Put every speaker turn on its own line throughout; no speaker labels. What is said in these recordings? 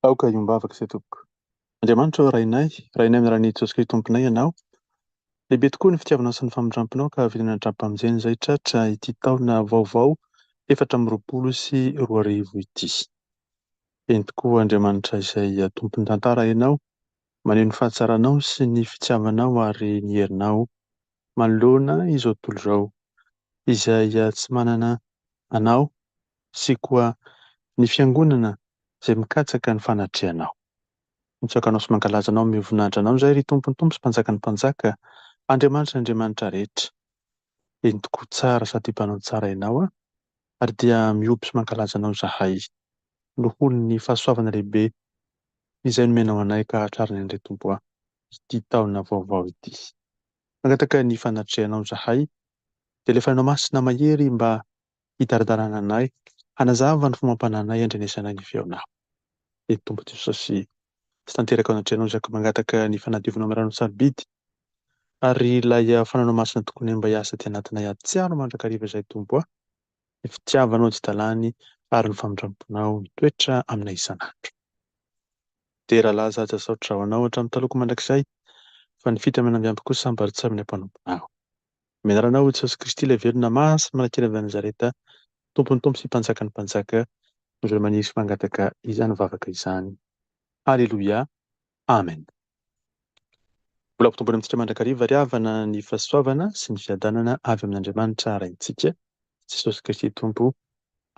Aoka iombavaka izay tompoko. Andriamanitra ao rainay amin'ny ran'ny Jesosy Kristy tomponay ianao. Lehibe tokoa ny fitiavanao sy ny famindramponao ka avy nandrampam-izeny izay tratra ity taona vaovao 2024 ity. Eny tokoa Andriamanitra izay tompon'ny tantara ianao, maneho ny fahatsaranao sy ny fitiavanao ary ny herinao manoloana izao tontolo izao izay tsy manana anao sy koa ny fiangonana izay mikatsaka ny fanatrehanao. Mitsakanao sy mankalaza anao amin'ny voninahitra anao izay ry tompony tompo sy mpanjaka ny mpanjaka, Andriamanitra rehetra. Eny tokoa tsara sady mpanao tsara ianao ary dia miompy sy mankalaza anao zahay. Nohony ny fahasoavana lehibe izay nomenao anay ka hatrariny indray tompo ity taona vaovao ity. Mangataka ny fanatrehanao zahay dia alefanao masina mahery mba hitaradarana anay, hanazava ny fomam-panahy anay, andrenesanay ny feonao. Eny tompo Jesosy sy tanteraka ao anatrehanao izaka mangataka ny fanadiovanao amin'ny rano sarobidy ary ilay fananao masina tokony mba hiasa ty anatinay atsiaro mandrakariva izay tompo ny fitiavanao tsy talany ary ny famindramponao mitoetra aminay isanandro. Dia raha zaza saotra ho anao hatramin'ny taloko mandrakizay fa ny fita amin'ny amby kosa sambarotsy amin'ny mpanomponao. Menaranao Jesosy Kristy ilay velona masy manakely avy Nazareta, tompony tompo sy mpanjaka ny mpanjaka, izay maniry sy mangataka izany vavaka izany. Aleluia. Amen. Mbola mpitombony amintsika mandrakariva ry havana ny fahasoavana sy ny fiadanana avy amin'Andriamanitra raintsika Jesosy Kristy tompo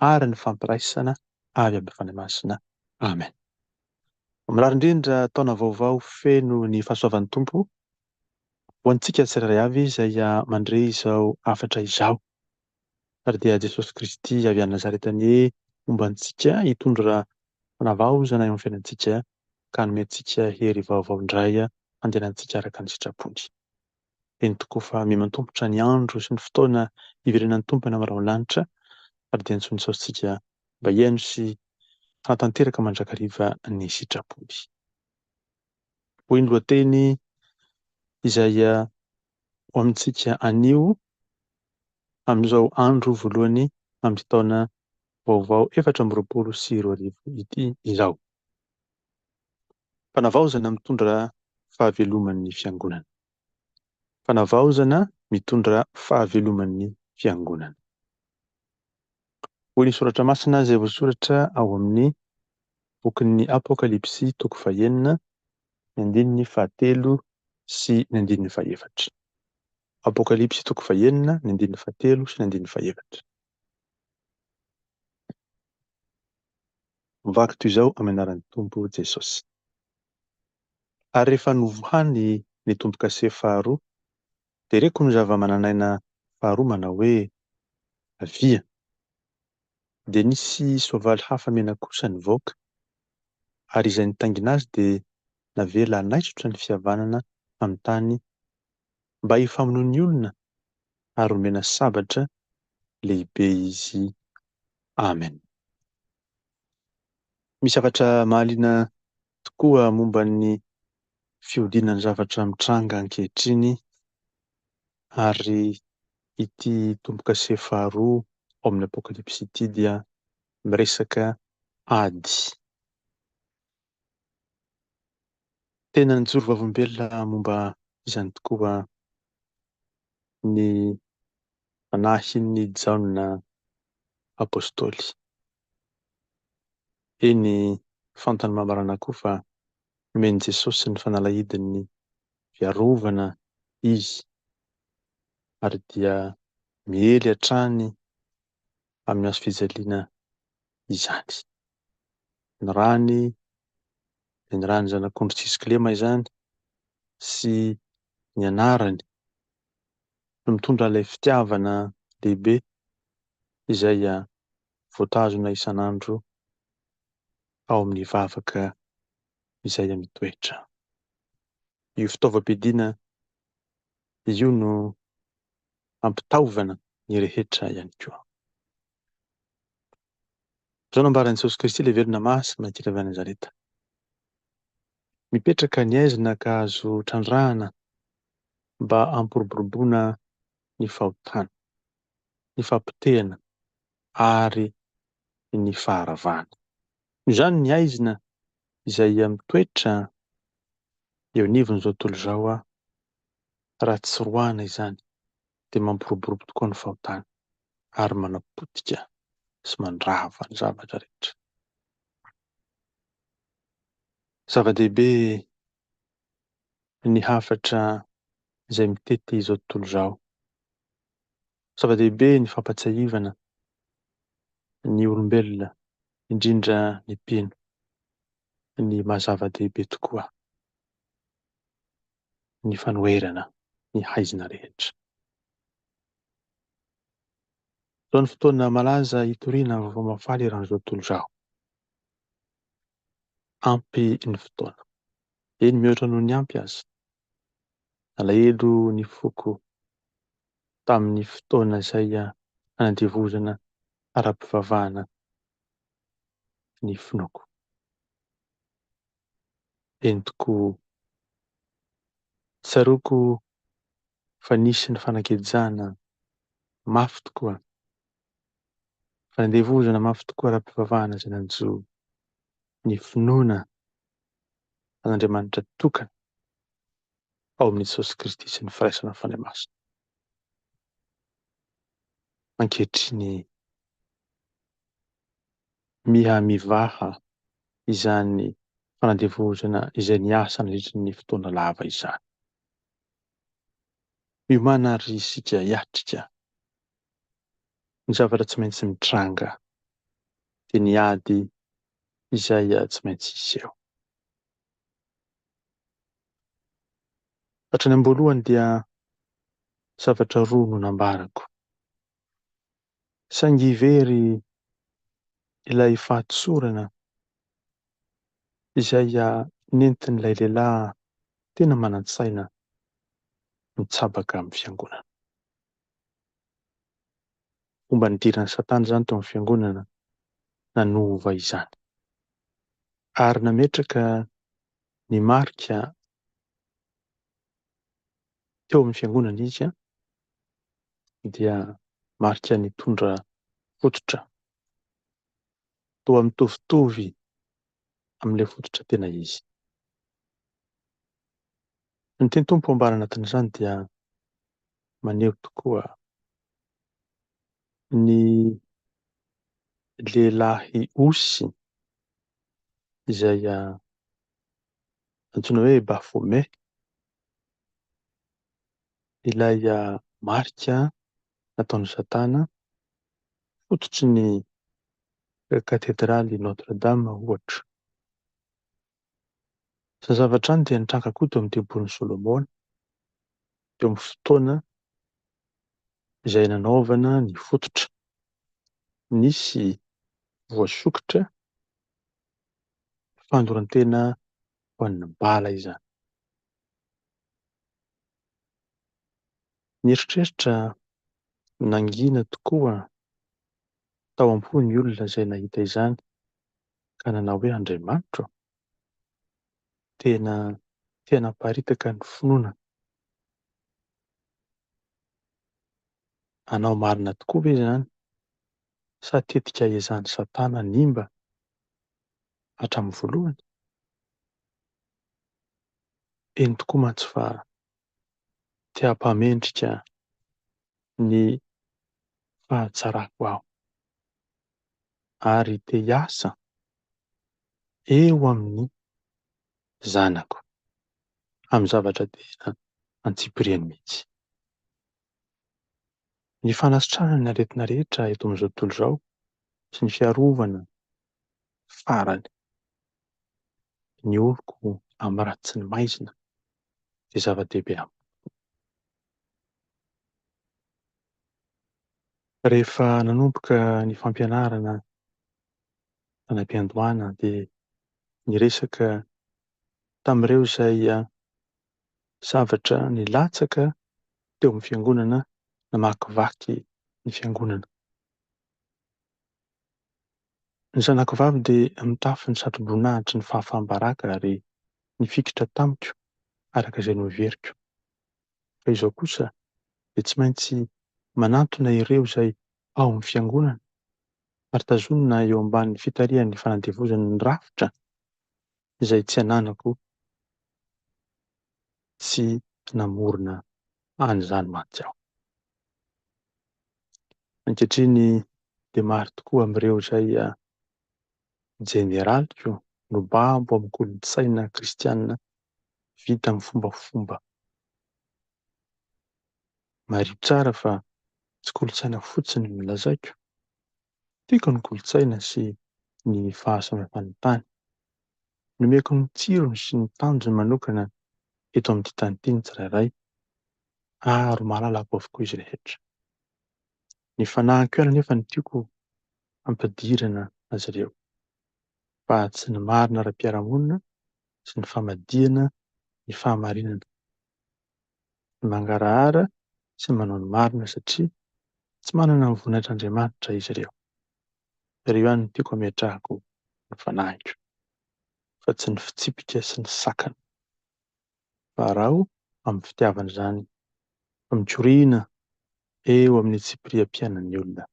ary ny fampiraisana avy amin'ny fanahy masina. Amen. Mirary indrindra taona vaovao feno ny fahasoavan'ny tompo ho antsika tsirairay avy izay mandre izao afatra izao. Ary dia Jesosy Kristy avy any Nazaretany momba antsika hitondra fanavaozana eo amin'ny fiainantsika ka nomentsika hery vaovao indray andehanantsika araka ny sitrapony. Eny tokoa fa miha-mantompotra ny andro sy ny fotoana iverenan'ny tompony amin'ny lanitra ary dia nitsonintsika mba hiaino sy hanatanteraka mandrakariva ny sitrapony. Hoy ny lohateny izay ho amintsika anio amin'izao andro voalohany amin'ny taona vaovao 2024 ity izao. Fanavaozana mitondra fahaveloman'ny fiangonana. Fanavaozana mitondra fahaveloman'ny fiangonana. Hoy ny soratra masina izay voasoratra ao amin'ny bokin'ny Apokalipsy toko 9, ny andininy 13 sy ny andininy 14. Apokalipsy toko 9, ny andininy 13 sy ny andininy 14. Mivaky toy izao amin'ny anaran'ny tompo Jesosy. Ary rehefa novohany ny tombo-kase faharoa, dia reko ny zava-mananaina faharoa manao hoe avia. Dia nisy soavaly hafa mena kosa nivoaka, ary izay nitaingina azy dia navela naisotra ny fihavanana amin'ny tany mba hifamonoa ny olona ary omena sabatra lehibe izy. Amen. Misy zavatra mahaliana tokoa momba ny fiodinany zavatra mitranga ankehitriny ary ity tombo-kase faharoa ao amin'ny Apokalipsy ity dia miresaka ady. Tena nijoro vavombelona momba izany tokoa ny fanahin'ny Jaona apôstôly. Eny fantany mamarana koa fa nomeny Jesosy ny fanalahidiny fiarovana izy ary dia miely hatrany amin'ny hazo fijaliana izany. Ny rany zanak'ondry tsisy kilema izany sy ny anarany no mitondra ilay fitiavana lehibe izay voatazona isanandro ao amin'ny vavaka izay mitoetra. Io fitaovam-piadiana io no ampitaovana ny rehetra ihany koa. Izao nambaran'i Jesosy Kristy ilay velona masy manakely avy Nazareta. Mipetraka ny aizina ka azo trandrahana mba ampiroboroboana ny fahotana, ny fampitehana ary ny faharavana. Izany ny aizina izay mitoetra eo anivon'izao tontolo izao raha tsy roahana izany dia mampiroborobo tokoa ny fahotana ary manapotika sy mandrava ny zavatra rehetra. Zava-dehibe ny hafatra izay mitety izao tontolo izao. Zava-dehibe ny fampatsiahivana ny olombelona, indrindra ny mpino, ny mahazava-dehibe tokoa ny fanoherana ny haizina rehetra. Izao ny fotoana malaza hitoriana ny vaovao mahafaly eran'izao tontolo izao. Ampy ny fotoana. Eny mihoatra noho ny ampy aza. Alahelo ny foko tamin'ny fotoana izay nanadevozana ara-pivavahana ny finoako. Eny tokoa tsaroako fa nisy ny fanakajana mafy tokoa, fanadevozana mafy tokoa ara-pivavahana izay nanjo ny finoana an'Andriamanitra tokana ao amin'ny Jesosy Kristy sy ny firaisana fanahy masina. Ankehitriny miha-mivaha izany fanadevozana izay niasa nandritra ny fotoana lava izany. Miomana ary isika hiatrika ny zavatra tsy maintsy mitranga dia ny ady izay tsy maintsy hisy eo. Hatrany am-boalohany dia zavatra roa no nambarako. Saingy very ilay fahatsorana izay nentin'ilay lehilahy tena manan-tsaina mitsabaka amin'ny fiangonana. Fomba nidiran'ny Satana izany teo amin'ny fiangonana nanova izany. Ary nametraka ny marika teo amin'ny fiangonana izy dia marika nitondra fototra toa mitovitovy amin'ilay fototra tena izy. Ny teny Tompo ambara anatin'izany dia maneho tokoa ny lehilahy osy izay antsoina hoe Baphomet, ilay marika nataon'ny Satana fototry ny katedraly Notre-Dame ohatra. Izany zavatra izany dia nitranga koa teo amin'ny tembolin'i Solomona teo amin'ny fotoana izay nanaovana ny fototra. Nisy voasokitra fandoran-tena ho an'ny bala izany. Nieritreritra nangiana tokoa tao am-po ny olona izay nahita izany ka nanao hoe Andriamanitra tena namparitaka ny finoana. Anao marina tokoa ve izany sa tetika iezahany Satana nimba hatramin'ny voalohany? Eny tokoa mantsy fa te hampamendrika ny fahatsarako aho ary te hiasa eo amin'ny zanako amin'ny zavatra tena antsipiriany mihitsy. Ny fanasitrahana ny aretina rehetra eto amin'izao tontolo izao sy ny fiarovana farany ny oloko amin'ny ratsy ny maizina dia zava-dehibe amiko. Rehefa nanomboka ny fampianarana tany am-piandohana dia niresaka tamin'ireo izay zavatra nilatsaka teo amin'ny fiangonana namakivaky ny fiangonana. Ny zanakavavy dia mitafy ny satroboninahitry ny fahafahambaraka ary nifikitra tamiko araka izay noheveriko. Fa izaho kosa dia tsy maintsy manantona ireo izay ao amin'ny fiangonana ary tazomina eo ambanin'ny fitarihan'ny fanadevozana ny rafitra izay tsy ananako sy namorona an'izany mantsy aho. Ankehitriny dia maro tokoa amin'ireo izay jeneraliko no babo amin'ny kolontsaina kristianina vita amin'ny fombafomba. Marito tsara fa tsy kolontsaina fotsiny no lazaiko. Tiako ny kolontsaina sy ny fahasamihafan'ny tany. Nomeko ny tsirony sy ny tanjony manokana eto amin'ity tany ity ny tsirairay, ary mahalalako avokoa izy rehetra. Ny fanahiko ihany anefa ny tiako ampadirana azy ireo, fa tsy ny marina ara-piarahamonina sy ny famadihana ny fahamarinana. Ny mangarahara sy manao ny marina satria tsy manana ny voninahitran'Andriamanitra izy ireo. Ireo ihany no tiako ametrahako ny fanahiko, fa tsy ny fitsipika sy ny sakana. Fa raha amin'ny fitiavana izany, mitsorina eo amin'ny tsipiriam-piainan'ny olona.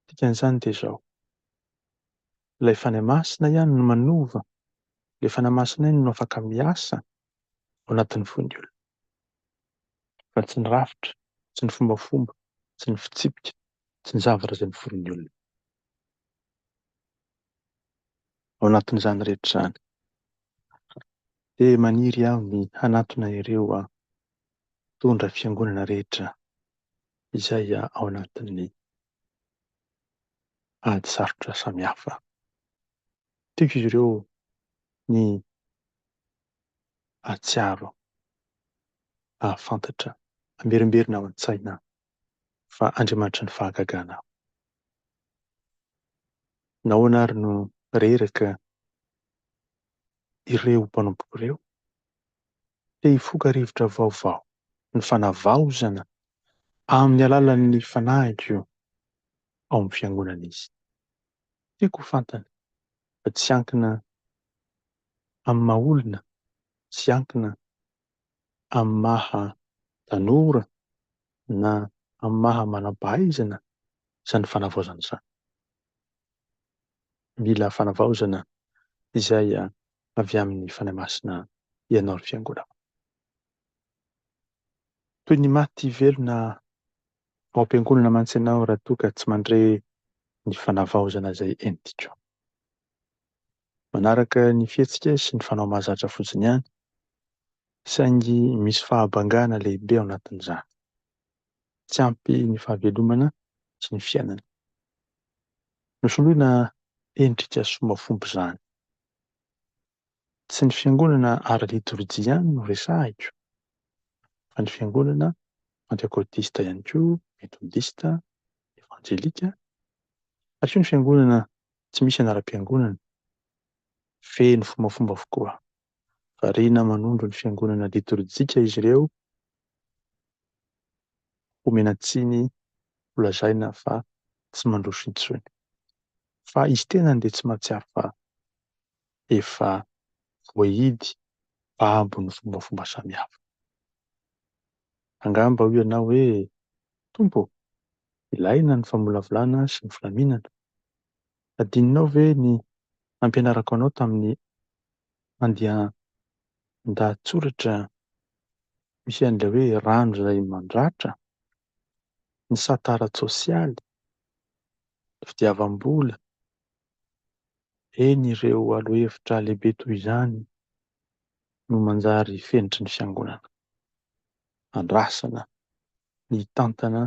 Dikan'izany dia izao: ilay fanahy masina ihany no manova, ilay fanahy masina ihany no afaka miasa ao anatin'ny fon'ny olona, fa tsy ny rafitra, tsy ny fombafomba, tsy ny fitsipika, tsy ny zavatra izay miforon'ny olona. Ao anatin'izany rehetra izany dia maniry aho ny hanatona ireo mpitondra fiangonana rehetra izay ao anatin'ny ady sarotra samihafa. Tiako izy ireo ny ahatsiaro, ahafantatra, hamerimberina ao an-tsaina fa Andriamanitra ny fahagagana aho. Nahoana ary no reraka ireo mpanomboka ireo? Te hifoka rivotra vaovao, ny fanavaozana amin'ny alalan'ny fanahiko ao amin'ny fiangonana izy. Tiako ho fantany fa tsy ankina amin'ny maha-olona, tsy ankina amin'ny maha tanora na amin'ny maha manam-pahaizana izany fanavaozana izany. Mila fanavaozana izay avy amin'ny fanahy masina ianao ny fiangonana. Toy ny maty velona ao am-piangonana mantsy ianao raha toa ka tsy mandre ny fanavaozana izay entiko. Manaraka ny fihetsika sy ny fanao mahazatra fotsiny ihany, saingy misy fahabangana lehibe ao anatin'izany. Tsy ampy ny fahavelomana sy ny fiainana. Nosoloina endrika sy fombafomba izany. Tsy ny fiangonana ara-litorjia ihany no resahiko, fa ny fiangonana pantekôtista ihany koa, metodista, evanjelika, ary koa ny fiangonana tsy misy anaram-piangonana, feno fombafomba avokoa. Variana manondro ny fiangonana litorjika izy ireo, omena tsiny, holazaina fa tsy mandroso intsony. Fa izy tena dia tsy mahatsiaro fa efa voahidy babo ny fombafomba samihafa. Angamba hoy ianao hoe: Tompo, ilaina ny famolavolana sy ny filaminana. Adininao ve ny nampianarako anao tamin'ny andehan-dahatsoratra misy an'ilay hoe rano izay mandratra, ny sataran-tsosialy, fitiavam-bola, eny ireo aloha-hevitra lehibe toy izany no manjary fenitry ny fiangonana. Andrasana ny tantana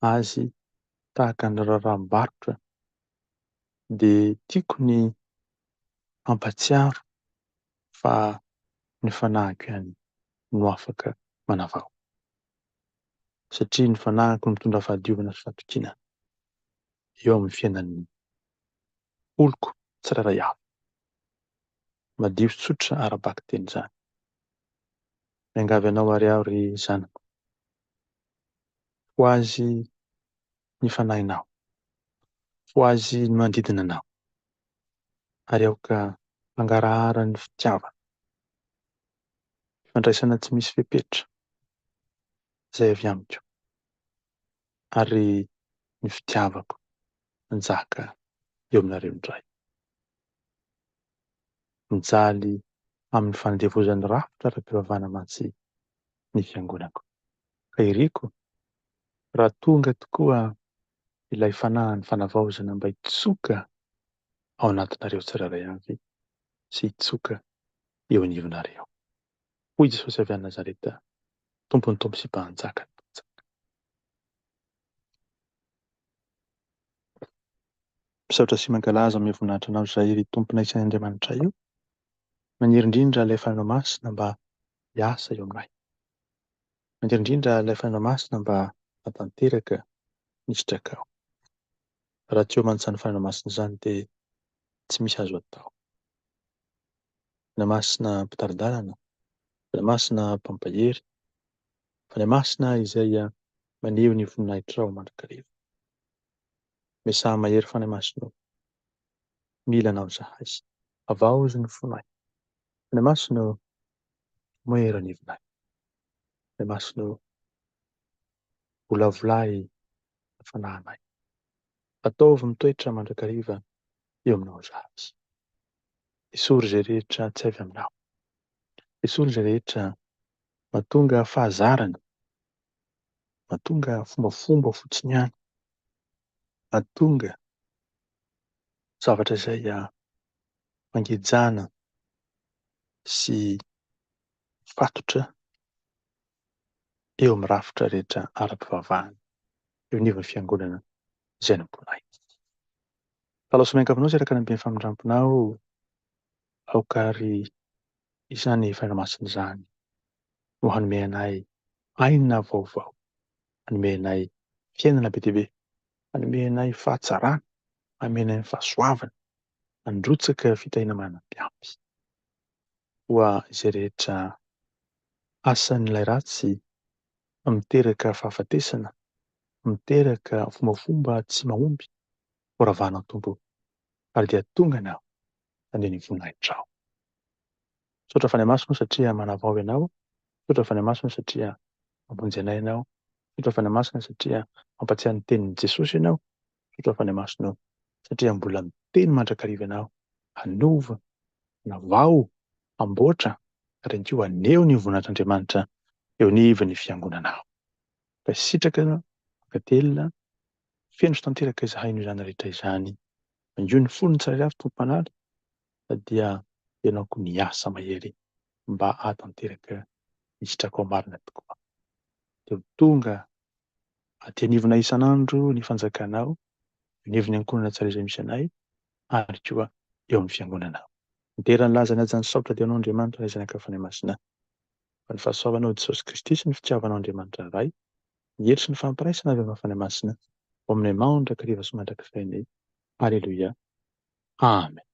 azy tahaka ny raharaham-barotra dia tiako ny ampatsiaro fa ny fanahiko ihany no afaka manavao. Satria ny fanahiko no mitondra fahadiovana sy fahatokiana eo amin'ny fiainan'ny oloko tsirairay avy. Madio sy tsotra ara-baka teny izany. Miangavy anao ary aho ry zanako. Ho azy ny fanahinao, ho azy ny manodidina anao, ary aoka mangarahara ny fitiavana, fandraisana tsy misy fepetra izay avy amiko, ary ny fitiavako manjaka eo aminareo indray. mijaly amin'ny fandevozan'ny rafitra ara-pivavahana matsy ny fiangonako. Ka iriko, raha tonga tokoa ilay fanahy ny fanavaozana mba hitsoka ao anatinareo tsirairay avy sy hitsoka eo anivonareo. Hoy Jesosy avy any Nazareta, tompony tompo sy mpanjaka ny mpanjaka. Misaotra sy mankalaza amin'ny voninahitra anao izay ry tompona isan'Andriamanitra io. Maniry indrindra ilay fanao masina mba hiasa eo aminay. Maniry indrindra ilay fanao masina mba hatanteraka ny sitrakao. Raha tsy eo mantsy ny fanao masina izany dia tsy misy azo atao. Fanao masina mpitaridalana, fanao masina mpampahery, fanao masina izay maneho ny voninahitra ao mandrakariva. Mesaha mahery fanao masina mila anao zahay. Avaozy ny fonay. Fanao masina mahery anivonay. Fanao masina volavolay ny fanahinay. Ataovy mitoetra mandrakariva eo aminao zahay. Esory izay rehetra tsy avy aminao. Esory izay rehetra mahatonga fahazarana, mahatonga fombafomba fotsiny ihany, mahatonga zavatra izay mangejana sy fatotra eo amin'ny rafitra rehetra ara-pivavahana eo anivon'ny fiangonana izay nomponay. Taloha sy miankavinao izay rakanambe famindramponao aokary izany fanao masina izany ho hanome anay aina vaovao, hanome anay fiainana be dia be, hanome anay fahatsarana, hanome anay fahasoavana, handrotsaka fitahiana manambiamby. Hoa izay rehetra asan'ilay ratsy miteraka fahafatesana, miteraka fombafomba tsy mahomby, horavahanao Tompo, ary dia tonga anao handeha ny voninahitra ao. Misaotra fanao masina satria manavao ianao, misaotra fanao masina satria mamonjy anay ianao, misaotra fanao masina satria mampatsiahy ny tenin'i Jesosy ianao, misaotra fanao masina satria mbola miteny mandrakariva ianao, hanova, hanavao, hamboatra, ary ihany koa haneho ny voninahitr'Andriamanitra eo anivon'ny fiangonanao. Ka sitraka, mankatelina, feno sy tanteraka izahay noho izany rehetra izany. Manjo ny fonony tsirairay avy Tompo manala, dia ianao koa niasa mahery mba hatanteraka ny sitrako marina tokoa. Dia ho tonga aty anivonay isan'andro ny fanjakanao, anivon'ny ankohonana tsara izay misy anay, ary koa eo amin'ny fiangonanao. Mitera ny laza ny ajany saotra dia anao Andriamanitra izay naka fanao masina. Fa ny fahasoavanao Jesosy Kristy sy ny fitiavanao Andriamanitra iray, ny hery sy ny fampiraisana avy amin'ny fanao masina, ho aminay mandrakariva sy mandrakizay. Aleluia. Amen.